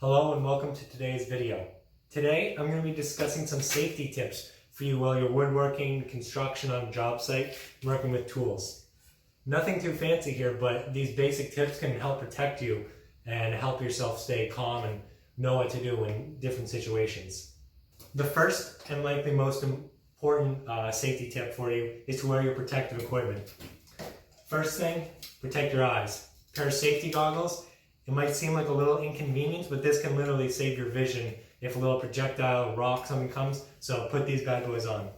Hello and welcome to today's video. Today I'm going to be discussing some safety tips for you while you're woodworking, construction on a job site, and working with tools. Nothing too fancy here, but these basic tips can help protect you and help yourself stay calm and know what to do in different situations. The first and likely most important safety tip for you is to wear your protective equipment. First thing, protect your eyes. A pair of safety goggles. It might seem like a little inconvenience, but this can literally save your vision if a little projectile, rock, something comes. So put these bad boys on.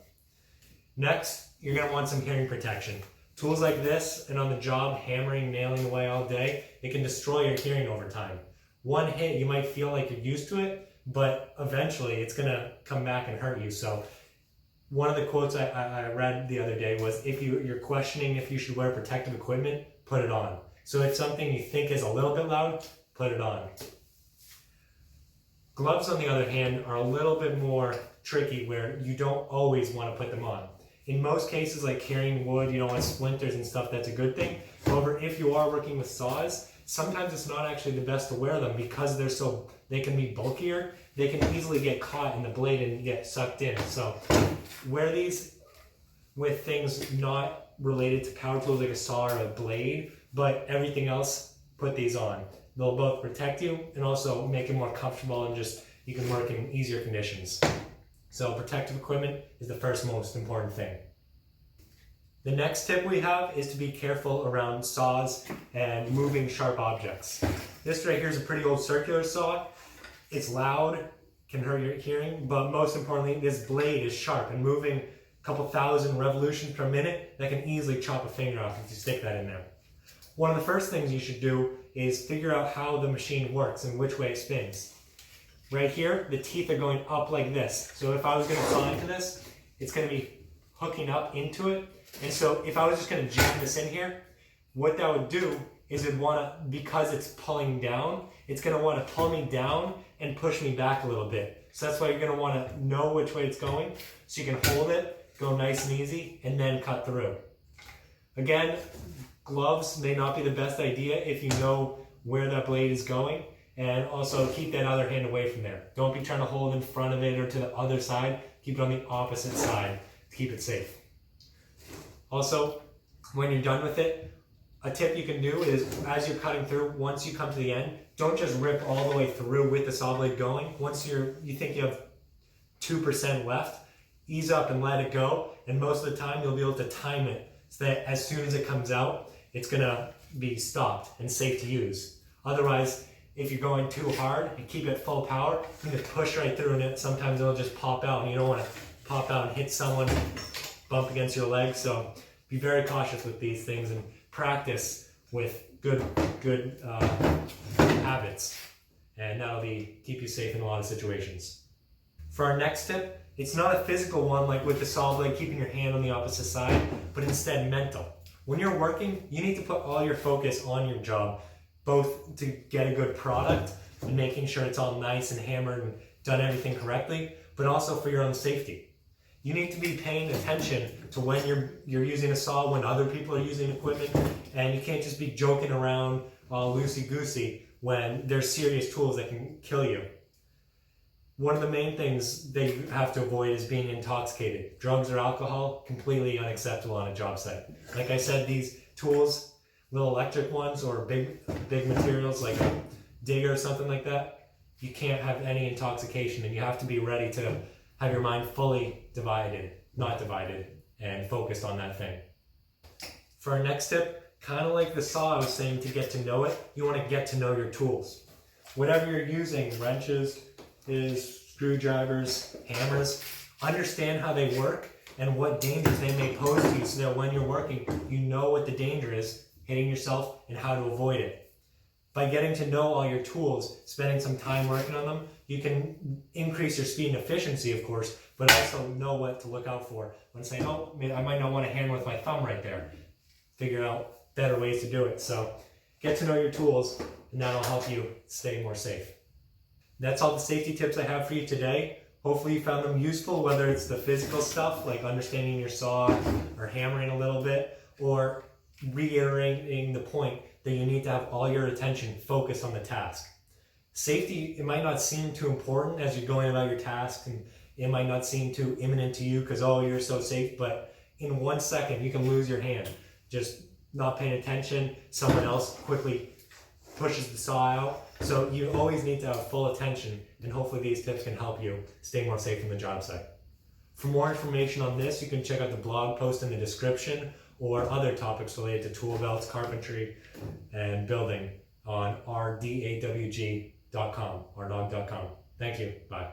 Next, you're going to want some hearing protection. Tools like this and on the job, hammering, nailing away all day, it can destroy your hearing over time. One hit, you might feel like you're used to it, but eventually it's going to come back and hurt you. So one of the quotes I read the other day was, if you're questioning if you should wear protective equipment, put it on. So if something you think is a little bit loud, put it on. Gloves, on the other hand, are a little bit more tricky where you don't always want to put them on. In most cases, like carrying wood, you don't want splinters and stuff, that's a good thing. However, if you are working with saws, sometimes it's not actually the best to wear them because they can be bulkier. They can easily get caught in the blade and get sucked in. So wear these with things not related to power tools like a saw or a blade, but everything else, put these on. They'll both protect you and also make it more comfortable and just you can work in easier conditions. So protective equipment is the first most important thing. The next tip we have is to be careful around saws and moving sharp objects. This right here is a pretty old circular saw. It's loud, can hurt your hearing, but most importantly, this blade is sharp and moving a couple thousand revolutions per minute, that can easily chop a finger off if you stick that in there. One of the first things you should do is figure out how the machine works and which way it spins. Right here, the teeth are going up like this. So if I was going to saw into this, it's going to be hooking up into it. And so if I was just going to jam this in here, what that would do is it'd want to, because it's pulling down, it's going to want to pull me down and push me back a little bit. So that's why you're going to want to know which way it's going so you can hold it, go nice and easy, and then cut through. Again, gloves may not be the best idea if you know where that blade is going, and also keep that other hand away from there. Don't be trying to hold in front of it or to the other side. Keep it on the opposite side to keep it safe. Also, when you're done with it, a tip you can do is, as you're cutting through, once you come to the end, don't just rip all the way through with the saw blade going. Once you think you have 2% left, ease up and let it go, and most of the time you'll be able to time it so that as soon as it comes out, it's going to be stopped and safe to use. Otherwise, if you're going too hard and keep it full power, you can push right through and sometimes it'll just pop out, and you don't want to pop out and hit someone, bump against your leg. So be very cautious with these things and practice with good habits, and that'll keep you safe in a lot of situations. For our next tip, it's not a physical one like with the saw blade, keeping your hand on the opposite side, but instead mental. When you're working, you need to put all your focus on your job, both to get a good product and making sure it's all nice and hammered and done everything correctly, but also for your own safety. You need to be paying attention to when you're using a saw, when other people are using equipment, and you can't just be joking around all loosey-goosey when there's serious tools that can kill you. One of the main things that you have to avoid is being intoxicated. Drugs or alcohol, completely unacceptable on a job site. Like I said, these tools, little electric ones or big materials like a digger or something like that, you can't have any intoxication, and you have to be ready to have your mind fully not divided, and focused on that thing. For our next tip, kind of like the saw I was saying, to get to know it, you want to get to know your tools. Whatever you're using, wrenches, screwdrivers, hammers, understand how they work and what dangers they may pose to you so that when you're working, you know what the danger is, hitting yourself, and how to avoid it. By getting to know all your tools, spending some time working on them, you can increase your speed and efficiency, of course, but also know what to look out for when saying, oh, I might not want to hammer with my thumb right there. Figure out better ways to do it. So get to know your tools, and that'll help you stay more safe. That's all the safety tips I have for you today. Hopefully you found them useful, whether it's the physical stuff like understanding your saw or hammering a little bit, or reiterating the point that you need to have all your attention focused on the task. Safety, it might not seem too important as you're going about your task, and it might not seem too imminent to you because, oh, you're so safe, but in 1 second you can lose your hand. Just not paying attention, someone else quickly pushes the saw out. So you always need to have full attention, and hopefully these tips can help you stay more safe on the job site. For more information on this, you can check out the blog post in the description or other topics related to tool belts, carpentry, and building on rdawg.com or log.com. Thank you. Bye.